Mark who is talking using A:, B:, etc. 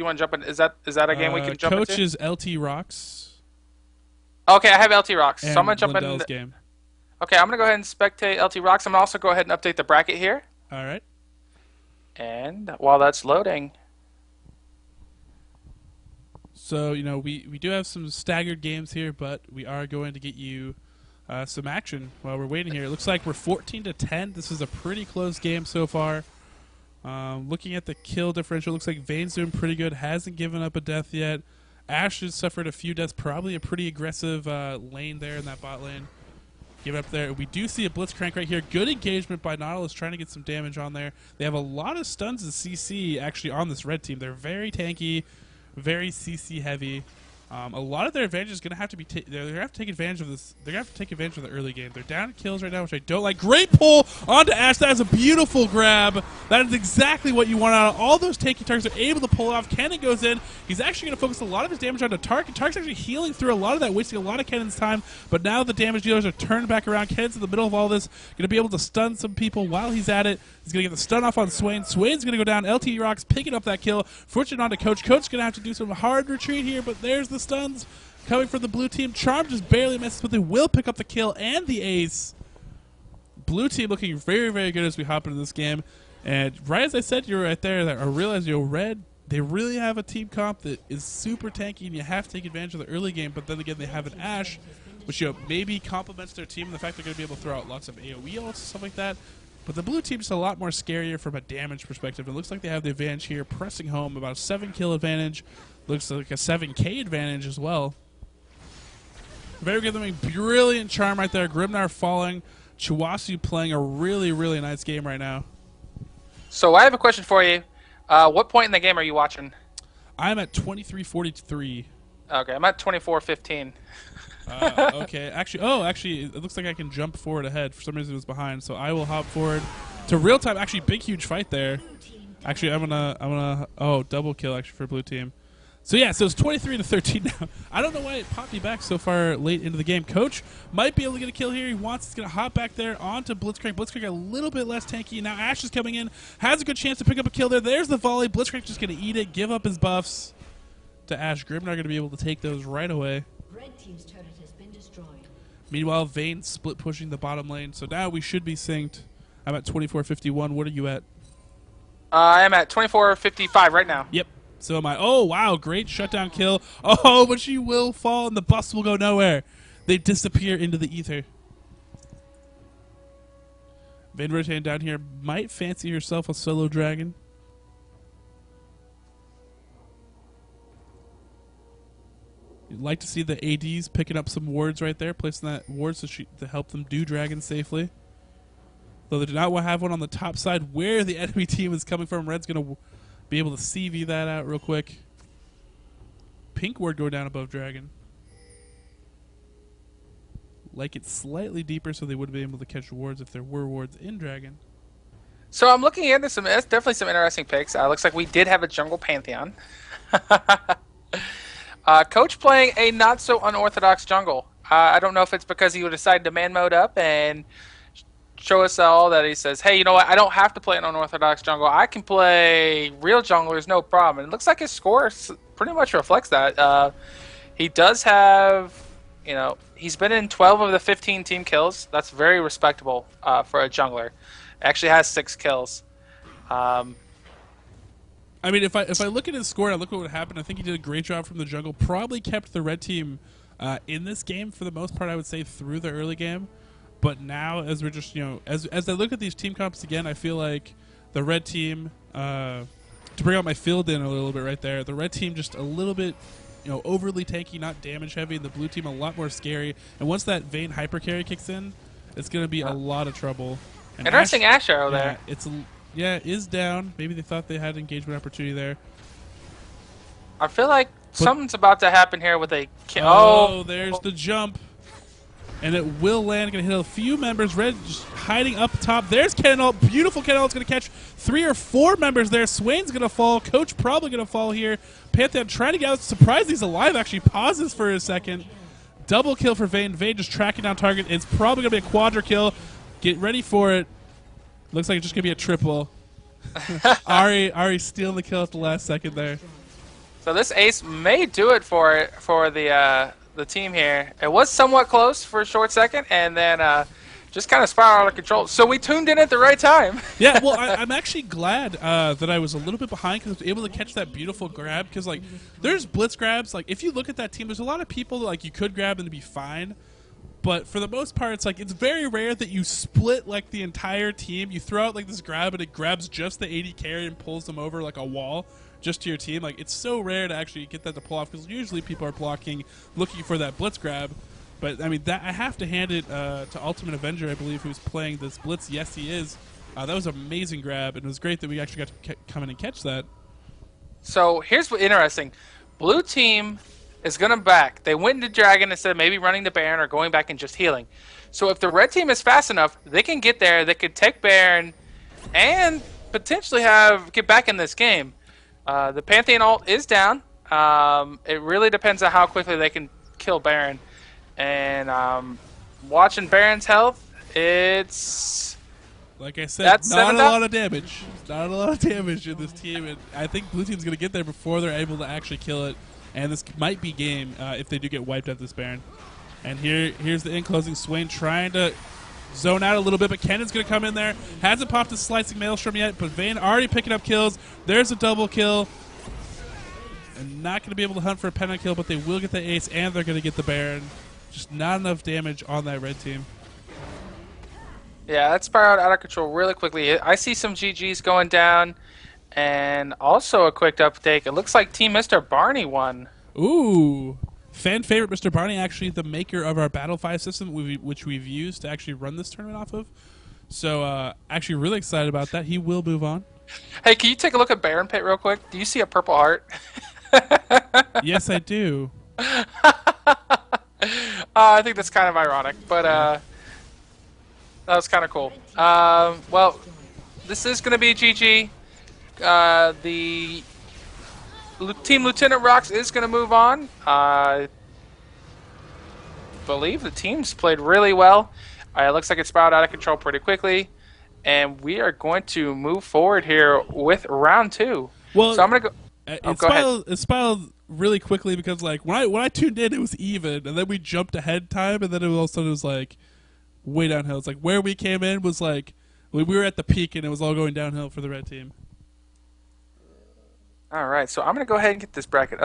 A: you want to jump in? Is that a game we can jump
B: Coach
A: into?
B: is LtRawks
A: Okay, I have LtRawks, so I'm
B: and
A: gonna jump in.
B: Lindelle's game.
A: Okay, I'm gonna go ahead and spectate LtRawks. I'm gonna also go ahead and update the bracket here.
B: All right.
A: And while that's loading,
B: So, we do have some staggered games here, but we are going to get you some action while we're waiting here. It looks like we're 14-10. This is a pretty close game so far. Looking at the kill differential, looks like Vane's doing pretty good. Hasn't given up a death yet. Ash has suffered a few deaths. Probably a pretty aggressive lane there in that bot lane. Give it up there. We do see a Blitzcrank right here. Good engagement by Nautilus trying to get some damage on there. They have a lot of stuns and CC actually on this red team. They're very tanky, very CC heavy. A lot of their advantage is going to have to be. They're going to have to take advantage of this. They're going to have to take advantage of the early game. They're down in kills right now, which I don't like. Great pull onto Ash. That is a beautiful grab. That is exactly what you want out of all those tanky targets. Are able to pull it off. Cannon goes in. He's actually going to focus a lot of his damage onto Tark. Tark's actually healing through a lot of that, wasting a lot of Cannon's time. But now the damage dealers are turned back around. Cannon's in the middle of all this. Going to be able to stun some people while he's at it. He's going to get the stun off on Swain. Swain's going to go down. LtRawks picking up that kill. Fortune onto Coach. Coach's going to have to do some hard retreat here, but there's the stuns coming from the blue team. Charm just barely misses, but they will pick up the kill and the ace. Blue team looking very, very good as we hop into this game. And right as I said, you're right there. I realize red, they really have a team comp that is super tanky, and you have to take advantage of the early game. But then again, they have an Ash, which maybe complements their team in the fact they're going to be able to throw out lots of AoE ults and stuff like that. But the blue team's a lot more scarier from a damage perspective. It looks like they have the advantage here, pressing home about a 7-kill advantage. Looks like a 7K advantage as well. Very good. Brilliant charm right there. Grimnar falling. Chiwasu playing a really, really nice game right now.
A: so I have a question for you. What point in the game are you watching?
B: I'm at 23:43.
A: Okay, I'm at 24:15.
B: Okay. Actually, it looks like I can jump forward ahead. For some reason, it was behind, so I will hop forward to real time. Actually, big, huge fight there. Actually, I'm gonna. Oh, double kill actually for blue team. So yeah, so it's 23-13 now. I don't know why it popped me back so far late into the game. Coach might be able to get a kill here. He's going to hop back there onto Blitzcrank. Blitzcrank a little bit less tanky. Now Ash is coming in. Has a good chance to pick up a kill there. There's the volley. Blitzcrank just going to eat it, give up his buffs to Ash. Grimnar going to be able to take those right away.
C: Red team's turret has been destroyed.
B: Meanwhile, Vane split pushing the bottom lane. So now we should be synced. I'm at 24:51. What are you at?
A: I am at 24:55 right now.
B: Yep. So am I. Oh, wow. Great shutdown kill. Oh, but she will fall and the bus will go nowhere. They disappear into the ether. Van Rotan down here might fancy herself a solo dragon. You'd like to see the ADs picking up some wards right there, placing that wards to help them do dragons safely. Though they do not have one on the top side where the enemy team is coming from. Red's going to be able to CV that out real quick. Pink ward go down above dragon. Like it slightly deeper so they would be able to catch wards if there were wards in dragon.
A: So I'm looking into some. It's definitely some interesting picks. Looks like we did have a jungle pantheon. Coach playing a not so unorthodox jungle. I don't know if it's because he would decide to man mode up and show us all that he says, hey, you know what? I don't have to play an unorthodox jungle. I can play real junglers, no problem. And it looks like his score pretty much reflects that. He does have, he's been in 12 of the 15 team kills. That's very respectable for a jungler. Actually has 6 kills.
B: I mean, if I look at his score and I look at what happened, I think he did a great job from the jungle. Probably kept the red team in this game for the most part, I would say, through the early game. But now, as we're just, as I look at these team comps again, I feel like the red team, to bring out my field in a little bit right there, the red team just a little bit, overly tanky, not damage heavy, and the blue team a lot more scary. And once that Vayne hyper carry kicks in, it's going to be a lot of trouble. And
A: interesting Ash arrow there.
B: It is down. Maybe they thought they had engagement opportunity there.
A: I feel like something's about to happen here with a kill.
B: Oh, there's the jump. And it will land. Going to hit a few members. Red just hiding up top. There's Kennel. Beautiful Kennel. It's going to catch 3 or 4 members there. Swain's going to fall. Coach probably going to fall here. Pantheon trying to get out. Surprised he's alive. Actually pauses for a second. Double kill for Vayne. Vayne just tracking down target. It's probably going to be a quadra kill. Get ready for it. Looks like it's just going to be a triple. Ari stealing the kill at the last second there.
A: So this ace may do it for the team here. It was somewhat close for a short second, and then just kind of spiraled out of control. So we tuned in at the right time.
B: Yeah, well, I'm actually glad that I was a little bit behind because I was able to catch that beautiful grab. Because like, there's blitz grabs. Like, if you look at that team, there's a lot of people that like you could grab and be fine. But for the most part, it's like it's very rare that you split like the entire team. You throw out like this grab and it grabs just the AD carry and pulls them over like a wall just to your team. Like, it's so rare to actually get that to pull off because usually people are blocking, looking for that blitz grab. But I mean, that I have to hand it to Ultimate Avenger, I believe, who's playing this blitz. Yes, he is. That was an amazing grab, and it was great that we actually got to come in and catch that.
A: So here's what interesting. Blue team is going to back. They went into Dragon instead of maybe running the Baron or going back and just healing. So if the red team is fast enough, they can get there. They could take Baron and potentially get back in this game. The Pantheon ult is down. It really depends on how quickly they can kill Baron. And watching Baron's health, it's...
B: Like I said, not a lot of damage. Not a lot of damage in this team. And I think blue team's going to get there before they're able to actually kill it. And this might be game if they do get wiped out this Baron. And here's the in-closing. Swain trying to zone out a little bit, but Kennan's going to come in there. Hasn't popped a slicing maelstrom yet, but Vayne already picking up kills. There's a double kill. And not going to be able to hunt for a pentakill kill, but they will get the ace, and they're going to get the Baron. Just not enough damage on that red team.
A: Yeah, that spiraled out of control really quickly. I see some GGs going down. And also a quick update. It looks like Team Mr. Barney won.
B: Ooh. Fan favorite Mr. Barney, actually the maker of our Battle 5 system, which we've used to actually run this tournament off of. So actually really excited about that. He will move on.
A: Hey, can you take a look at Baron Pit real quick? Do you see a purple heart?
B: Yes, I do.
A: I think that's kind of ironic, but that was kind of cool. Well, this is going to be GG. The Team Lieutenant Rocks is going to move on. I believe the teams played really well. It looks like it spiraled out of control pretty quickly. And we are going to move forward here with round 2.
B: Well,
A: so I'm going to go...
B: It spiraled really quickly because like when I tuned in, it was even. And then we jumped ahead time. And then all of a sudden it was like way downhill. It's like where we came in was like we were at the peak and it was all going downhill for the red team.
A: All right, so I'm going to go ahead and get this bracket up.